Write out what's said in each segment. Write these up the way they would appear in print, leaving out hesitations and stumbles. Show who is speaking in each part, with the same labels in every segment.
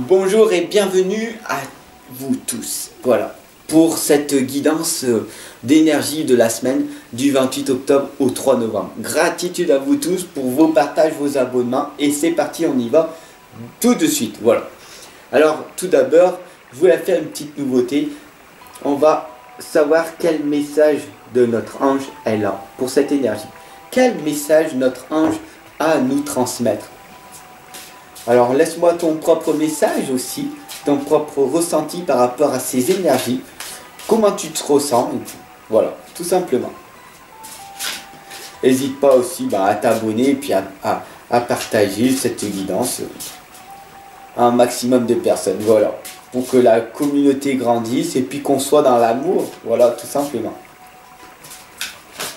Speaker 1: Bonjour et bienvenue à vous tous. Voilà, pour cette guidance d'énergie de la semaine du 28 octobre au 3 novembre. Gratitude à vous tous pour vos partages, vos abonnements. Et c'est parti, on y va tout de suite. Voilà. Alors, tout d'abord, je voulais faire une petite nouveauté. On va savoir quel message de notre ange est là pour cette énergie. Quel message notre ange a à nous transmettre. Alors laisse-moi ton propre message aussi, ton propre ressenti par rapport à ces énergies. Comment tu te ressens? Voilà, tout simplement. N'hésite pas aussi à t'abonner et puis à partager cette guidance à un maximum de personnes. Voilà, pour que la communauté grandisse et puis qu'on soit dans l'amour. Voilà, tout simplement.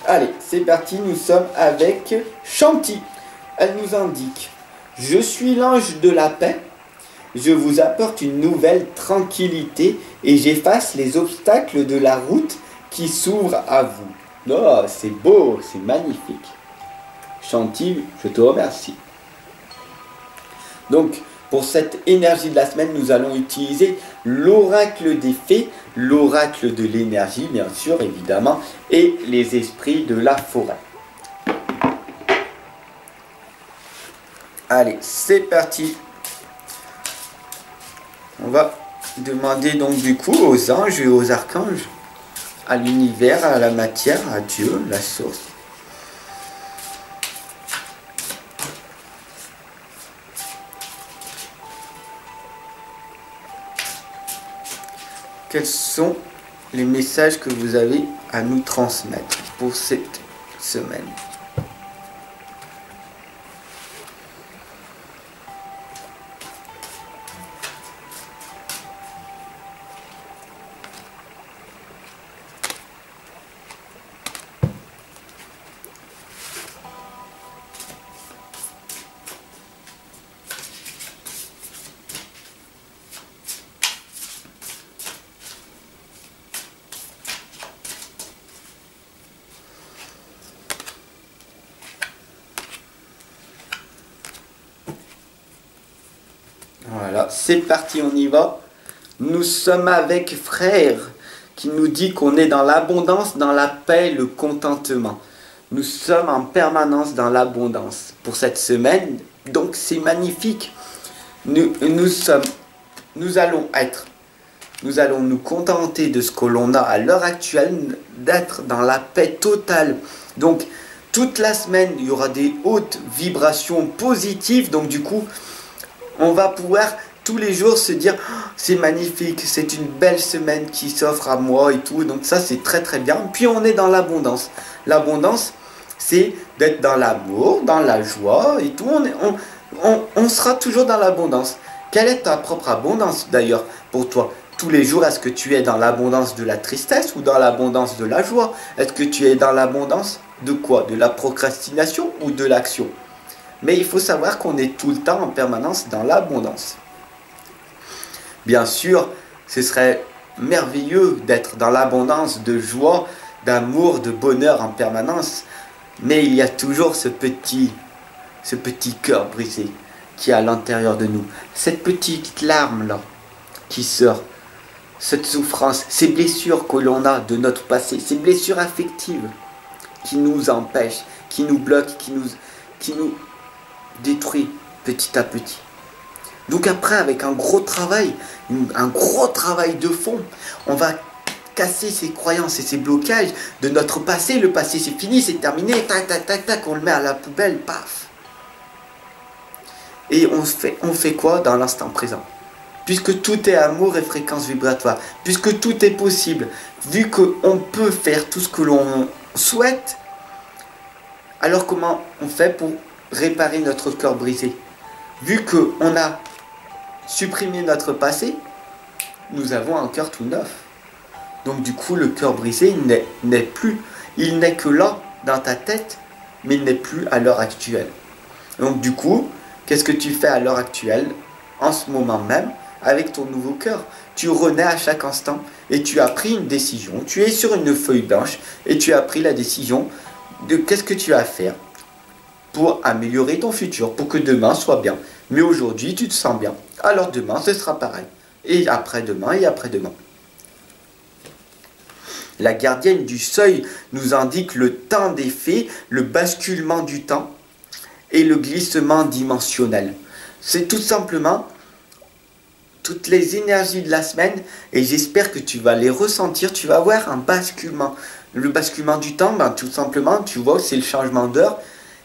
Speaker 1: Allez, c'est parti, nous sommes avec Shanti. Elle nous indique: je suis l'ange de la paix, je vous apporte une nouvelle tranquillité et j'efface les obstacles de la route qui s'ouvre à vous. Oh, c'est beau, c'est magnifique. Shanti, je te remercie. Donc, pour cette énergie de la semaine, nous allons utiliser l'oracle des fées, l'oracle de l'énergie, bien sûr, évidemment, et les esprits de la forêt. Allez, c'est parti. On va demander donc du coup aux anges et aux archanges, à l'univers, à la matière, à Dieu, la source. Quels sont les messages que vous avez à nous transmettre pour cette semaine ? Voilà, c'est parti, on y va. Nous sommes avec Frère qui nous dit qu'on est dans l'abondance, dans la paix, le contentement. Nous sommes en permanence dans l'abondance pour cette semaine, donc c'est magnifique. Nous allons nous contenter de ce que l'on a à l'heure actuelle, d'être dans la paix totale. Donc toute la semaine, il y aura des hautes vibrations positives, donc du coup, on va pouvoir tous les jours se dire oh, c'est magnifique, c'est une belle semaine qui s'offre à moi et tout. Donc ça c'est très très bien. Puis on est dans l'abondance. L'abondance c'est d'être dans l'amour, dans la joie et tout. On sera toujours dans l'abondance. Quelle est ta propre abondance d'ailleurs pour toi? Tous les jours, est-ce que tu es dans l'abondance de la tristesse ou dans l'abondance de la joie? Est-ce que tu es dans l'abondance de quoi? De la procrastination ou de l'action? Mais il faut savoir qu'on est tout le temps en permanence dans l'abondance. Bien sûr, ce serait merveilleux d'être dans l'abondance de joie, d'amour, de bonheur en permanence. Mais il y a toujours ce petit cœur brisé qui est à l'intérieur de nous. Cette petite larme-là qui sort. Cette souffrance, ces blessures que l'on a de notre passé, ces blessures affectives qui nous empêchent, qui nous bloquent, qui nous détruit petit à petit. Donc après, avec un gros travail de fond, on va casser ces croyances et ces blocages de notre passé. Le passé c'est fini, c'est terminé, tac tac tac tac, on le met à la poubelle, paf. Et on fait quoi dans l'instant présent? Puisque tout est amour et fréquence vibratoire, puisque tout est possible, vu qu'on peut faire tout ce que l'on souhaite, alors comment on fait pour réparer notre cœur brisé? Vu qu'on a supprimé notre passé, nous avons un cœur tout neuf. Donc du coup, le cœur brisé n'est plus. Il n'est que là, dans ta tête, mais il n'est plus à l'heure actuelle. Donc du coup, qu'est-ce que tu fais à l'heure actuelle, en ce moment même, avec ton nouveau cœur? Tu renais à chaque instant et tu as pris une décision. Tu es sur une feuille blanche et tu as pris la décision de qu'est-ce que tu vas faire pour améliorer ton futur, pour que demain soit bien. Mais aujourd'hui, tu te sens bien. Alors demain, ce sera pareil. Et après-demain, et après-demain. La gardienne du seuil nous indique le temps des faits, le basculement du temps et le glissement dimensionnel. C'est tout simplement toutes les énergies de la semaine et j'espère que tu vas les ressentir. Tu vas avoir un basculement. Le basculement du temps, ben, tout simplement, tu vois, c'est le changement d'heure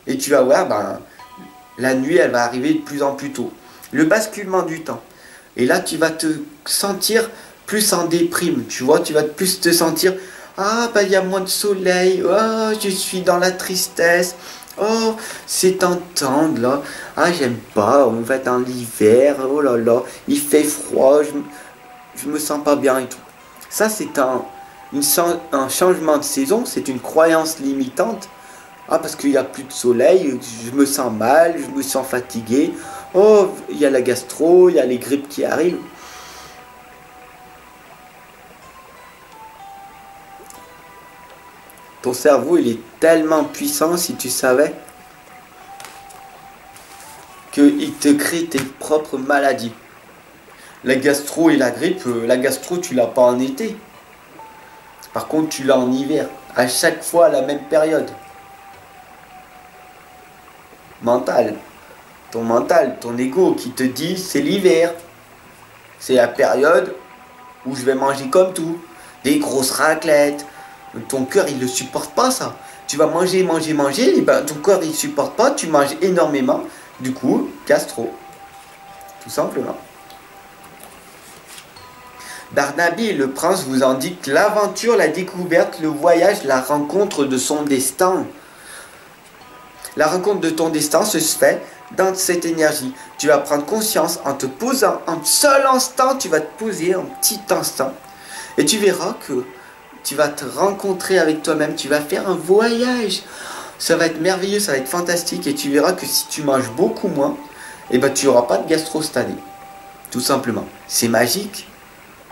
Speaker 1: et tu vas voir, ben, la nuit, elle va arriver de plus en plus tôt. Le basculement du temps. Et là, tu vas te sentir plus en déprime, tu vois, tu vas plus te sentir, ah, bah, il y a moins de soleil, oh, je suis dans la tristesse, oh, c'est tentant, là, ah, j'aime pas, on va dans l'hiver, oh là là, il fait froid, je me sens pas bien et tout. Ça, c'est un changement de saison, c'est une croyance limitante. Ah, parce qu'il n'y a plus de soleil, je me sens mal, je me sens fatigué. Oh, il y a la gastro, il y a les grippes qui arrivent. Ton cerveau, il est tellement puissant, si tu savais, qu'il te crée tes propres maladies. La gastro et la grippe, la gastro, tu l'as pas en été. Par contre, tu l'as en hiver. À chaque fois, à la même période. Mental. Ton mental, ton ego qui te dit c'est l'hiver. C'est la période où je vais manger comme tout. Des grosses raclettes. Ton cœur, il ne supporte pas ça. Tu vas manger, manger, manger, et ben ton corps, il ne supporte pas, tu manges énormément. Du coup, gastro. Tout simplement. Barnaby et le prince vous indiquent l'aventure, la découverte, le voyage, la rencontre de son destin. La rencontre de ton destin se fait dans cette énergie. Tu vas prendre conscience en te posant un seul instant, tu vas te poser un petit instant et tu verras que tu vas te rencontrer avec toi-même, tu vas faire un voyage. Ça va être merveilleux, ça va être fantastique et tu verras que si tu manges beaucoup moins, eh ben, tu n'auras pas de gastro cette année. Tout simplement. C'est magique.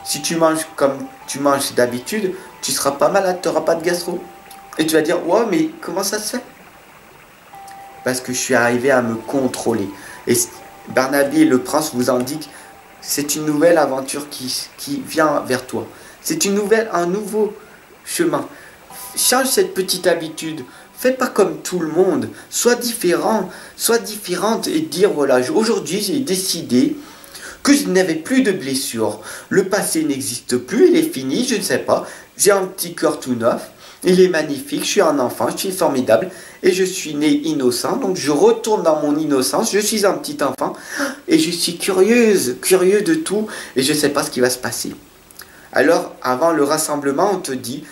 Speaker 1: Si tu manges comme tu manges d'habitude, tu seras pas malade, tu n'auras pas de gastro. Et tu vas dire, ouais, mais comment ça se fait? Parce que je suis arrivé à me contrôler. Et Barnaby et le prince vous indiquent, c'est une nouvelle aventure qui vient vers toi. C'est un nouveau chemin. Change cette petite habitude. Fais pas comme tout le monde. Sois différent, sois différente et dire, voilà, aujourd'hui j'ai décidé que je n'avais plus de blessures. Le passé n'existe plus, il est fini, je ne sais pas. J'ai un petit corps tout neuf. Il est magnifique, je suis un enfant, je suis formidable et je suis né innocent. Donc je retourne dans mon innocence, je suis un petit enfant et je suis curieux de tout et je ne sais pas ce qui va se passer. Alors avant le rassemblement, on te dit,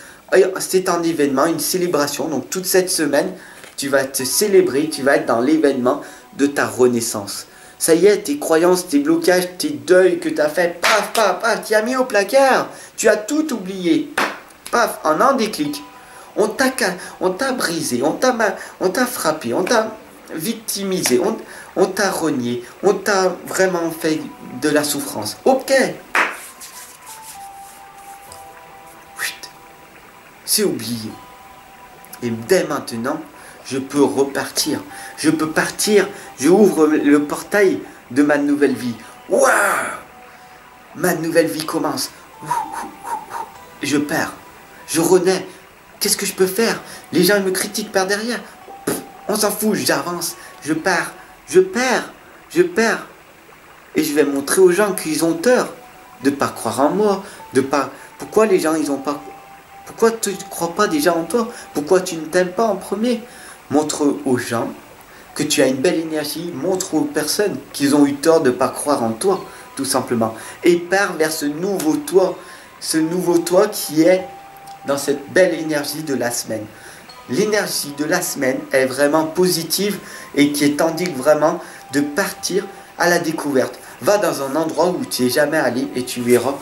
Speaker 1: c'est un événement, une célébration. Donc toute cette semaine, tu vas te célébrer, tu vas être dans l'événement de ta renaissance. Ça y est, tes croyances, tes blocages, tes deuils que tu as fait, paf, paf, paf, tu as mis au placard. Tu as tout oublié. Paf, en un déclic. On t'a brisé, on t'a frappé, on t'a victimisé, on t'a renié, on t'a vraiment fait de la souffrance. Ok. C'est oublié. Et dès maintenant, je peux repartir. Je peux partir. Je ouvre le portail de ma nouvelle vie. Waouh! Ma nouvelle vie commence. Je perds. Je renais. Qu'est-ce que je peux faire? Les gens me critiquent par derrière. On s'en fout, j'avance. Je pars. Je perds. Je perds. Et je vais montrer aux gens qu'ils ont tort de ne pas croire en moi. Pourquoi les gens, ils ont pas... Pourquoi tu ne crois pas déjà en toi? Pourquoi tu ne t'aimes pas en premier? Montre aux gens que tu as une belle énergie. Montre aux personnes qu'ils ont eu tort de ne pas croire en toi, tout simplement. Et pars vers ce nouveau toi. Ce nouveau toi qui est dans cette belle énergie de la semaine. L'énergie de la semaine est vraiment positive et qui t'indique vraiment de partir à la découverte. Va dans un endroit où tu n'es jamais allé et tu verras,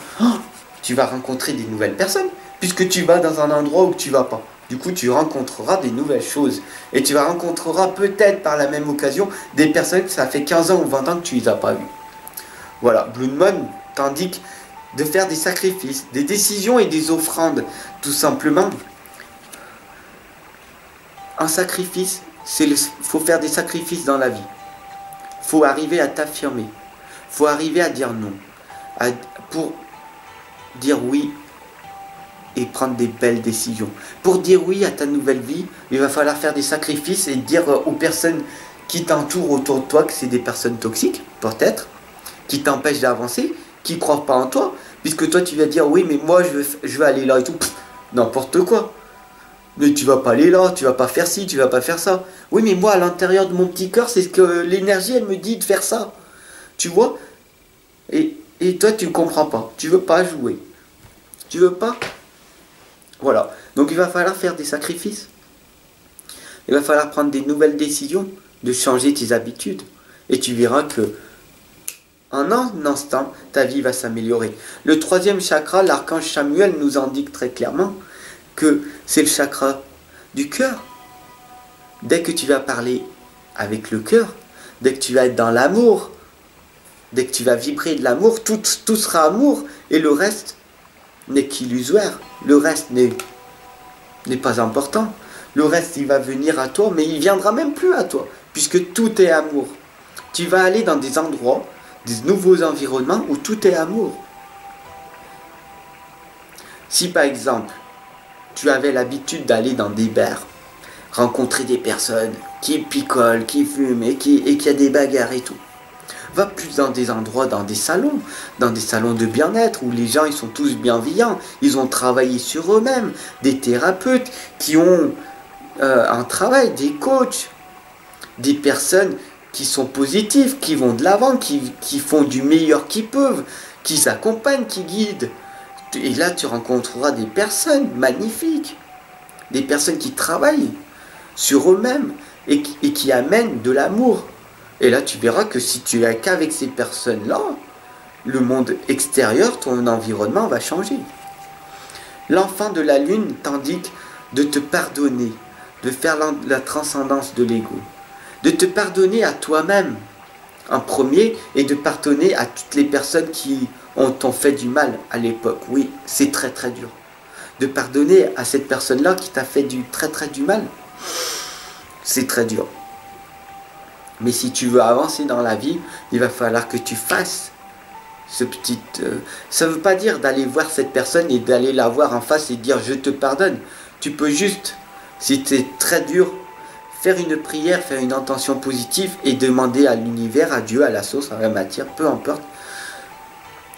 Speaker 1: tu vas rencontrer des nouvelles personnes puisque tu vas dans un endroit où tu ne vas pas. Du coup, tu rencontreras des nouvelles choses et tu rencontreras peut-être par la même occasion des personnes que ça fait 15 ans ou 20 ans que tu ne les as pas vues. Voilà, Blue Moon t'indique de faire des sacrifices, des décisions et des offrandes, tout simplement. Un sacrifice, faut faire des sacrifices dans la vie. Faut arriver à t'affirmer. faut arriver à dire non. Pour dire oui et prendre des belles décisions. Pour dire oui à ta nouvelle vie, il va falloir faire des sacrifices et dire aux personnes qui t'entourent autour de toi que c'est des personnes toxiques, peut-être, qui t'empêchent d'avancer, qui ne croient pas en toi, puisque toi tu vas dire oui mais moi je veux aller là et tout. N'importe quoi. Mais tu vas pas aller là, tu vas pas faire ci, tu vas pas faire ça. Oui mais moi à l'intérieur de mon petit cœur, c'est ce que l'énergie elle me dit de faire ça. Tu vois? Et toi tu ne comprends pas, tu veux pas jouer. Tu veux pas? Voilà. Donc il va falloir faire des sacrifices. Il va falloir prendre des nouvelles décisions, de changer tes habitudes. Et tu verras que en un instant, ta vie va s'améliorer. Le troisième chakra, l'archange Samuel nous indique très clairement que c'est le chakra du cœur. Dès que tu vas parler avec le cœur, dès que tu vas être dans l'amour, dès que tu vas vibrer de l'amour, tout sera amour et le reste n'est qu'illusoire. Le reste n'est pas important. Le reste, il va venir à toi, mais il viendra même plus à toi, puisque tout est amour. Tu vas aller dans des endroits, des nouveaux environnements où tout est amour. Si par exemple, tu avais l'habitude d'aller dans des bars, rencontrer des personnes qui picolent, qui fument et qu'il y a des bagarres et tout, va plus dans des endroits, dans des salons de bien-être où les gens ils sont tous bienveillants, ils ont travaillé sur eux-mêmes, des thérapeutes qui ont un travail, des coachs, des personnes qui sont positives, qui vont de l'avant, qui font du meilleur qu'ils peuvent, qui s'accompagnent, qui guident. Et là, tu rencontreras des personnes magnifiques, des personnes qui travaillent sur eux-mêmes et qui amènent de l'amour. Et là, tu verras que si tu es qu'avec ces personnes-là, le monde extérieur, ton environnement va changer. L'enfant de la lune t'indique de te pardonner, de faire la transcendance de l'ego, de te pardonner à toi-même en premier et de pardonner à toutes les personnes qui t'ont fait du mal à l'époque. Oui, c'est très très dur. De pardonner à cette personne-là qui t'a fait très du mal, c'est très dur. Mais si tu veux avancer dans la vie, il va falloir que tu fasses ce petit... ça ne veut pas dire d'aller voir cette personne et d'aller la voir en face et dire je te pardonne. Tu peux juste, si c'est très dur, faire une prière, faire une intention positive et demander à l'univers, à Dieu, à la source, à la matière, peu importe,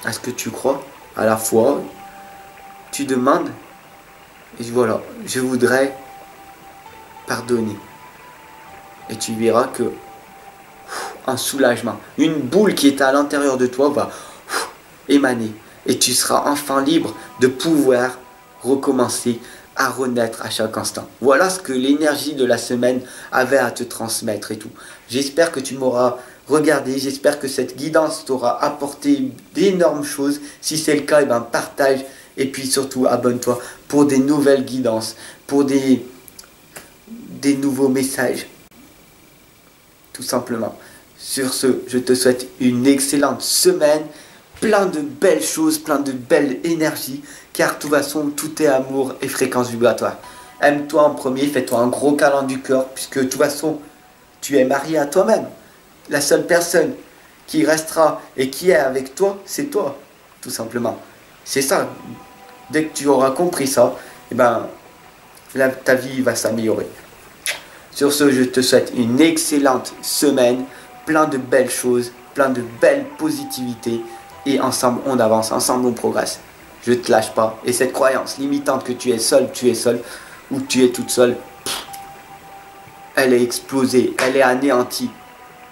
Speaker 1: à ce que tu crois, à la foi, tu demandes, et voilà, je voudrais pardonner. Et tu verras que un soulagement, une boule qui est à l'intérieur de toi va émaner. Et tu seras enfin libre de pouvoir recommencer à renaître à chaque instant. Voilà ce que l'énergie de la semaine avait à te transmettre et tout. J'espère que tu m'auras regardé, j'espère que cette guidance t'aura apporté d'énormes choses. Si c'est le cas, eh ben, partage et puis surtout abonne-toi pour des nouvelles guidances, pour des nouveaux messages. Tout simplement. Sur ce, je te souhaite une excellente semaine, plein de belles choses, plein de belles énergies, car de toute façon, tout est amour et fréquence vibratoire. Aime-toi en premier, fais-toi un gros câlin du cœur, puisque de toute façon, tu es marié à toi-même. La seule personne qui restera et qui est avec toi, c'est toi, tout simplement. C'est ça. Dès que tu auras compris ça, eh ben, ta vie va s'améliorer. Sur ce, je te souhaite une excellente semaine, plein de belles choses, plein de belles positivités. Et ensemble, on avance, ensemble, on progresse. Je ne te lâche pas. Et cette croyance limitante que tu es seul, ou que tu es toute seule, elle est explosée, elle est anéantie.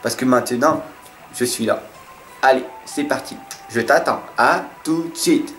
Speaker 1: Parce que maintenant, je suis là. Allez, c'est parti. Je t'attends. À tout de suite.